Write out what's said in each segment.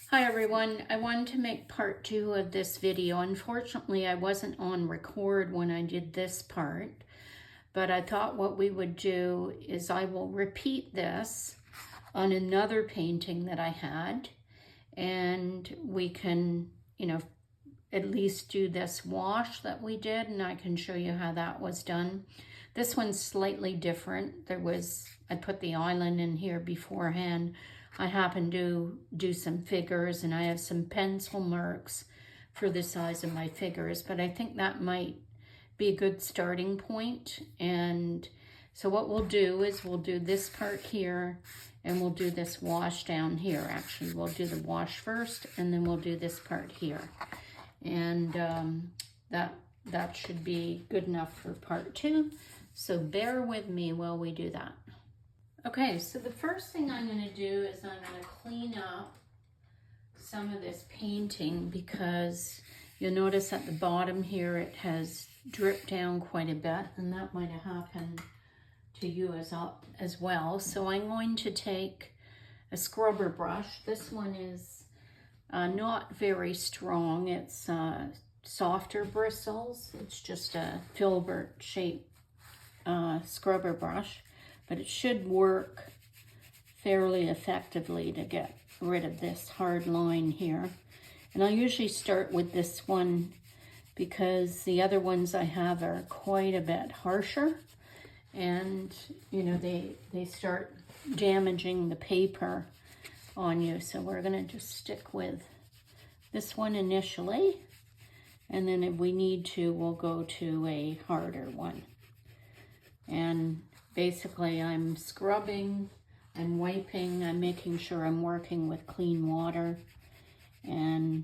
Hi everyone, I wanted to make part 2 of this video. Unfortunately, I wasn't on record when I did this part, but I thought what we would do is I will repeat this on another painting that I had, and we can, at least do this wash that we did, and I can show you how that was done. This one's slightly different. I put the island in here beforehand. I happened to do some figures, and I have some pencil marks for the size of my figures, but I think that might be a good starting point. And so what we'll do is we'll do this part here, and we'll do this wash down here. Actually, we'll do the wash first, and then we'll do this part here. And that should be good enough for part 2. So bear with me while we do that. Okay, so the first thing I'm going to do is I'm going to clean up some of this painting, because you'll notice at the bottom here it has dripped down quite a bit, and that might have happened to you as well. So I'm going to take a scrubber brush. This one is not very strong. It's softer bristles. It's just a filbert shape scrubber brush, but it should work fairly effectively to get rid of this hard line here. And I'll usually start with this one because the other ones I have are quite a bit harsher, and they start damaging the paper on you. So we're going to just stick with this one initially, and then if we need to, we'll go to a harder one. And basically I'm scrubbing, I'm wiping, I'm making sure I'm working with clean water, and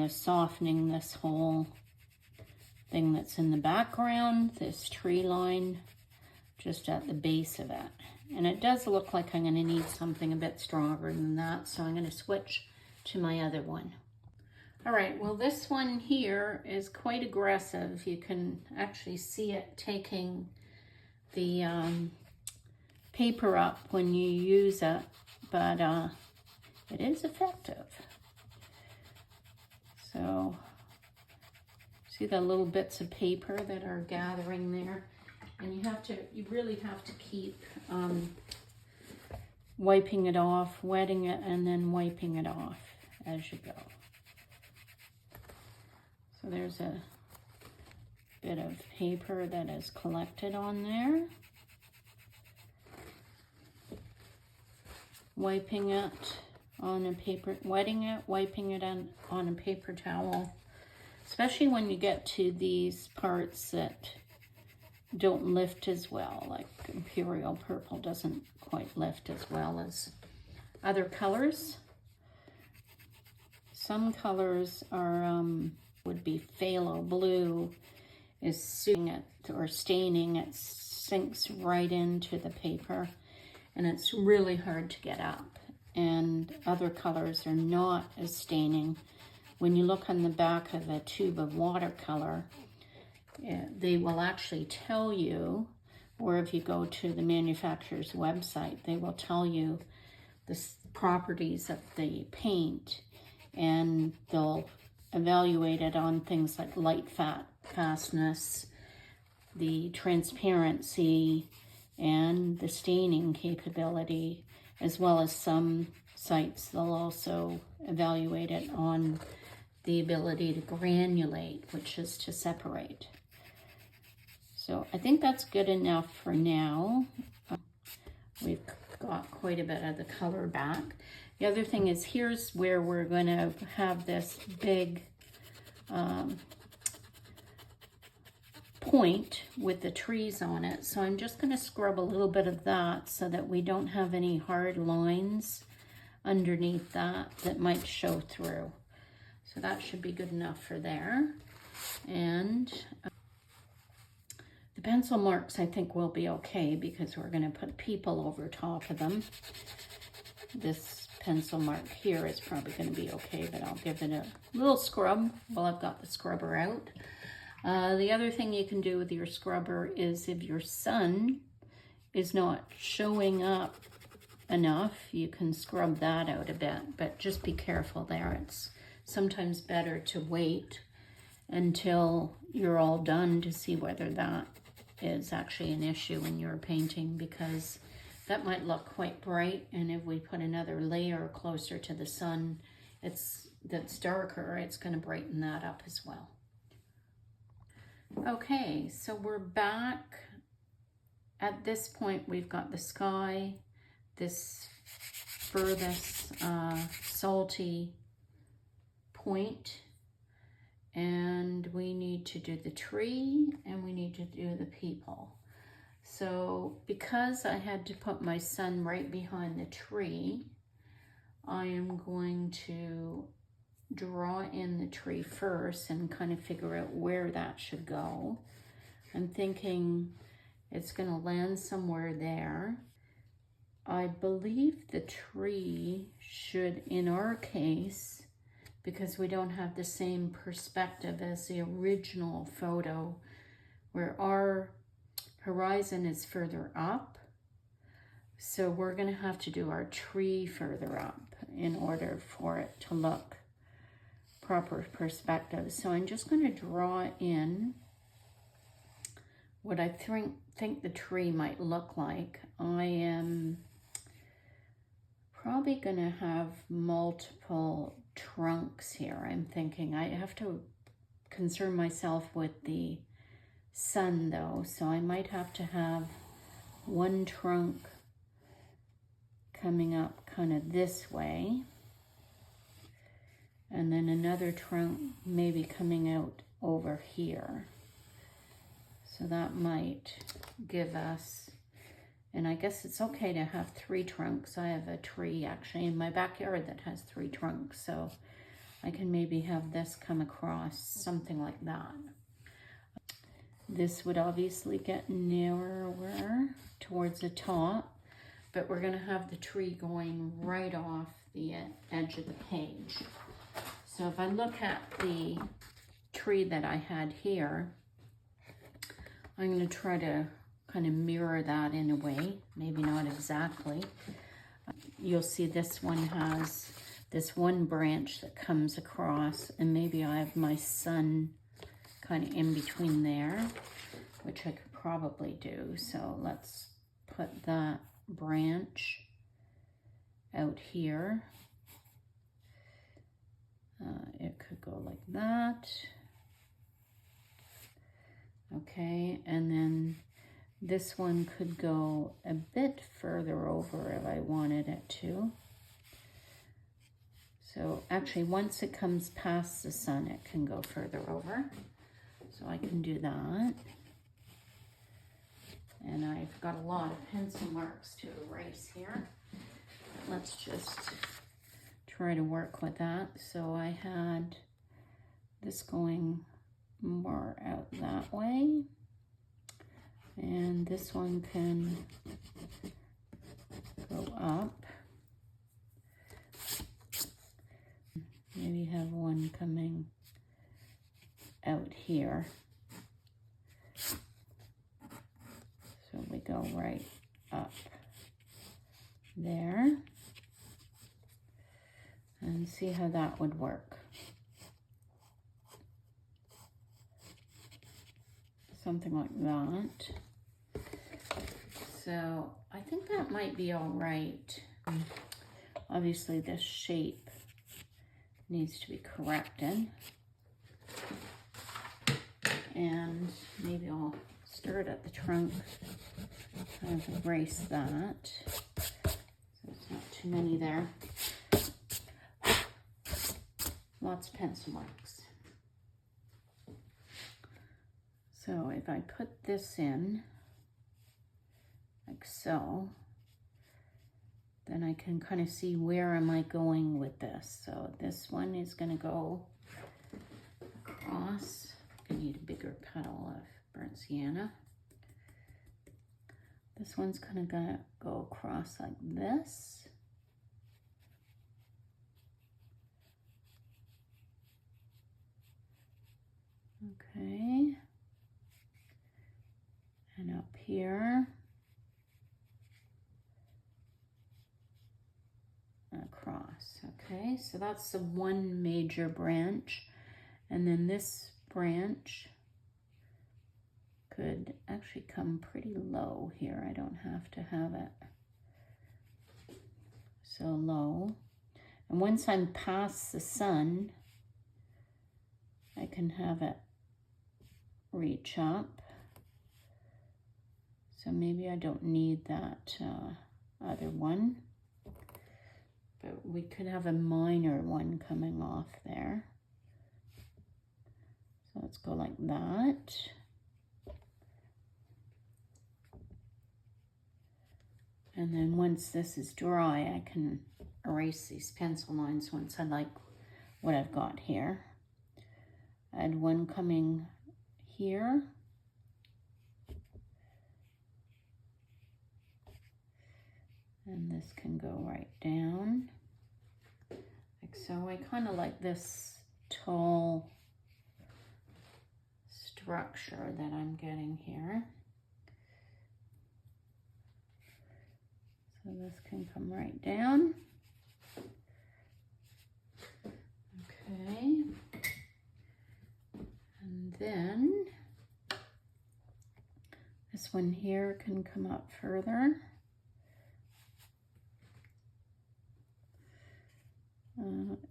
softening this whole thing that's in the background, this tree line just at the base of it. And it does look like I'm going to need something a bit stronger than that, so I'm going to switch to my other one. All right, well, this one here is quite aggressive. You can actually see it taking the paper up when you use it, but it is effective. So see the little bits of paper that are gathering there, and you really have to keep wiping it off, wetting it, and then wiping it off as you go. So there's a bit of paper that is collected on there. Wiping it on a paper, wetting it, wiping it on a paper towel, especially when you get to these parts that don't lift as well, like Imperial Purple doesn't quite lift as well as other colors. Some colors are would be phthalo blue is suiting it or staining. It sinks right into the paper, and it's really hard to get up. And other colors are not as staining. When you look on the back of a tube of watercolor, they will actually tell you, or if you go to the manufacturer's website, they will tell you the properties of the paint, and they'll evaluate it on things like light fastness, the transparency, and the staining capability, as well as some sites they'll also evaluate it on the ability to granulate, which is to separate. So I think that's good enough for now. We've got quite a bit of the color back. The other thing is, here's where we're going to have this big point with the trees on it. So I'm just going to scrub a little bit of that so that we don't have any hard lines underneath that might show through. So that should be good enough for there. And the pencil marks I think will be okay, because we're going to put people over top of them. This pencil mark here is probably going to be okay, but I'll give it a little scrub while I've got the scrubber out. The other thing you can do with your scrubber is, if your sun is not showing up enough, you can scrub that out a bit, but just be careful there. It's sometimes better to wait until you're all done to see whether that is actually an issue in your painting, because that might look quite bright, and if we put another layer closer to the sun that's darker, it's going to brighten that up as well. Okay, so we're back. At this point, we've got the sky, this furthest salty point, and we need to do the tree and we need to do the people. So because I had to put my sun right behind the tree, I am going to draw in the tree first and kind of figure out where that should go. I'm thinking it's going to land somewhere there. I believe the tree should, in our case, because we don't have the same perspective as the original photo, where our horizon is further up. So we're going to have to do our tree further up in order for it to look proper perspective. So I'm just going to draw in what I think the tree might look like. I am probably going to have multiple trunks here. I'm thinking I have to concern myself with the sun though, so I might have to have one trunk coming up kind of this way, and then another trunk maybe coming out over here. So that might give us, and I guess it's okay to have 3 trunks. I have a tree actually in my backyard that has 3 trunks, so I can maybe have this come across, something like that. This would obviously get narrower towards the top, but we're going to have the tree going right off the edge of the page. So if I look at the tree that I had here, I'm going to try to kind of mirror that in a way, maybe not exactly. You'll see this one has this one branch that comes across, and maybe I have my sun kind of in between there, which I could probably do. So let's put that branch out here. It could go like that. Okay, and then this one could go a bit further over if I wanted it to. So actually, once it comes past the sun, it can go further over. So I can do that. And I've got a lot of pencil marks to erase here. Let's just try to work with that. So I had this going more out that way. And this one can go up. Maybe have one coming out here. So we go right up there. And see how that would work. Something like that. So I think that might be all right. Obviously this shape needs to be corrected. And maybe I'll stir it at the trunk, kind of erase that. So it's not too many there. Lots of pencil marks. So if I put this in, like so, then I can kind of see where am I going with this. So this one is going to go across. I need a bigger petal of burnt sienna. This one's kind of going to go across like this. Okay. And up here. across. Okay, so that's the one major branch. And then this branch could actually come pretty low here. I don't have to have it so low. And once I'm past the sun, I can have it reach up. So maybe I don't need that other one, but we could have a minor one coming off there. So let's go like that. And then once this is dry, I can erase these pencil lines once I like what I've got here. Add one coming here. And this can go right down, like so. I kind of like this tall structure that I'm getting here. So this can come right down. Okay. And then this one here can come up further.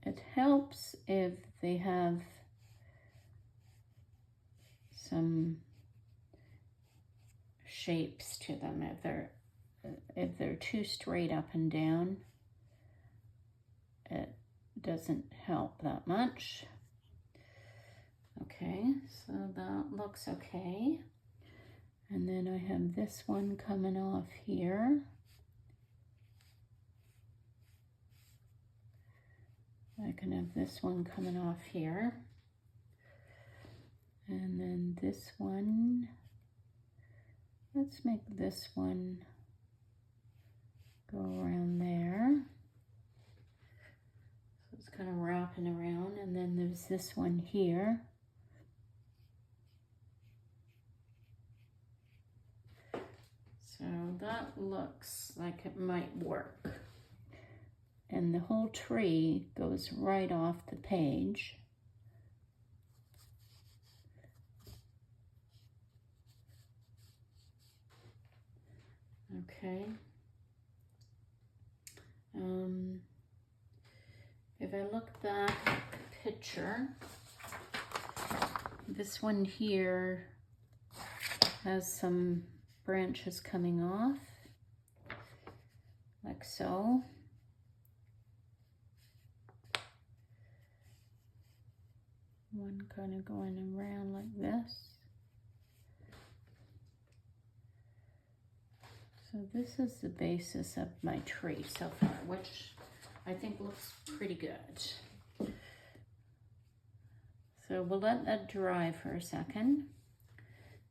It helps if they have some shapes to them. If they're too straight up and down, it doesn't help that much. Okay, so that looks okay. And then I have this one coming off here. I can have this one coming off here. And then this one, let's make this one go around there. So it's kind of wrapping around. And then there's this one here. So that looks like it might work. And the whole tree goes right off the page. Okay. If I look back at the picture, this one here has some branches coming off, like so. One kind of going around like this. So this is the basis of my tree so far, which I think looks pretty good. So we'll let that dry for a second.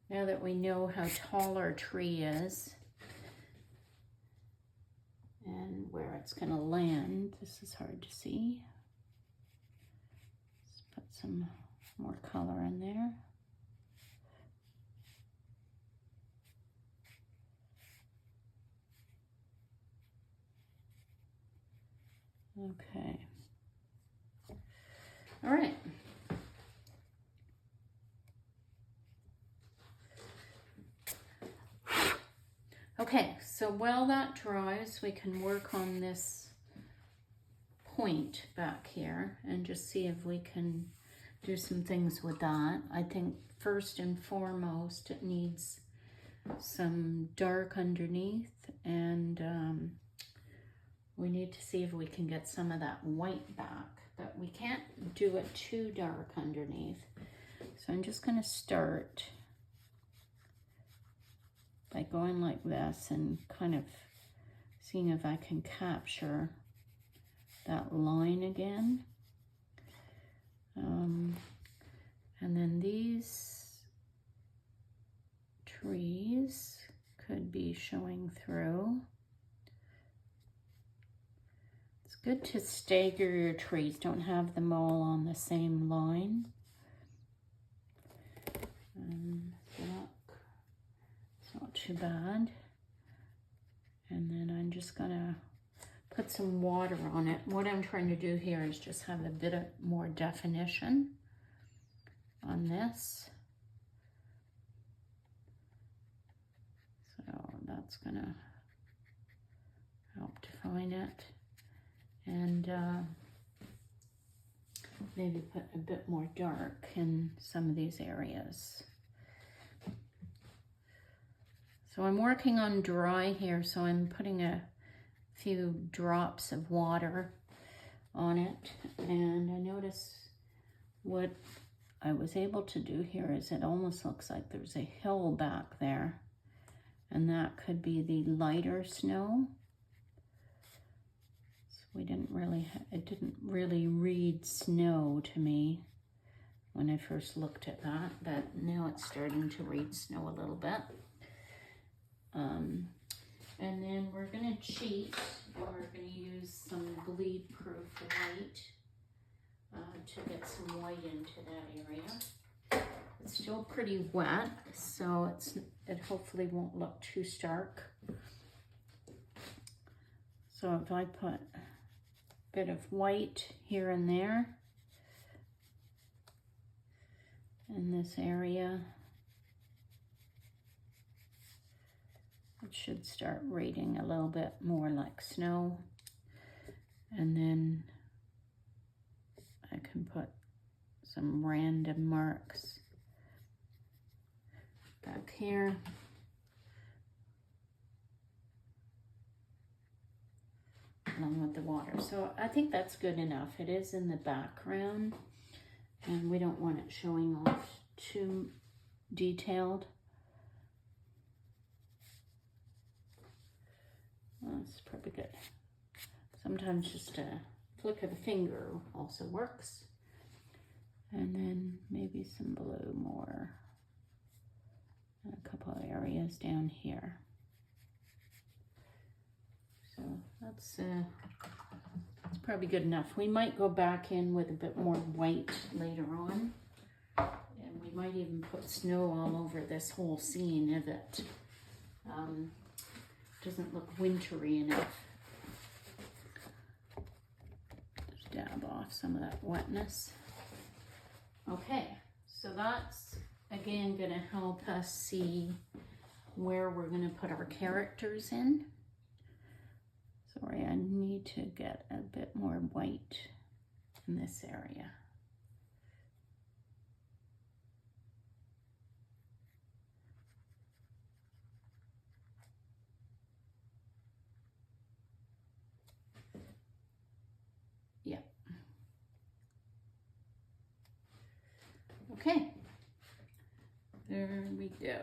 Now that we know how tall our tree is and where it's going to land, this is hard to see. Let's put some more color in there. Okay. All right. Okay, so while that dries, we can work on this point back here and just see if we can do some things with that. I think first and foremost, it needs some dark underneath, and we need to see if we can get some of that white back, but we can't do it too dark underneath. So I'm just going to start by going like this and kind of seeing if I can capture that line again. And then these trees could be showing through. It's good to stagger your trees. Don't have them all on the same line. So it's not too bad. And then I'm just gonna put some water on it. What I'm trying to do here is just have a bit of more definition on this. So that's gonna help define it. And maybe put a bit more dark in some of these areas. So I'm working on dry here, so I'm putting a few drops of water on it. And I notice what I was able to do here is it almost looks like there's a hill back there. And that could be the lighter snow. So it didn't really read snow to me when I first looked at that, but now it's starting to read snow a little bit. And then we're going to cheat, and we're going to use some bleed-proof white to get some white into that area. It's still pretty wet, so it hopefully won't look too stark. So if I put a bit of white here and there in this area, it should start reading a little bit more like snow. And then I can put some random marks back here. Along with the water. So I think that's good enough. It is in the background and we don't want it showing off too detailed. That's probably good. Sometimes just a flick of the finger also works. And then maybe some blue more. And a couple of areas down here. So that's probably good enough. We might go back in with a bit more white later on. And we might even put snow all over this whole scene if it doesn't look wintry enough. Just dab off some of that wetness. Okay, so that's again going to help us see where we're going to put our characters in. Sorry, I need to get a bit more white in this area. Yeah. Okay. There we go.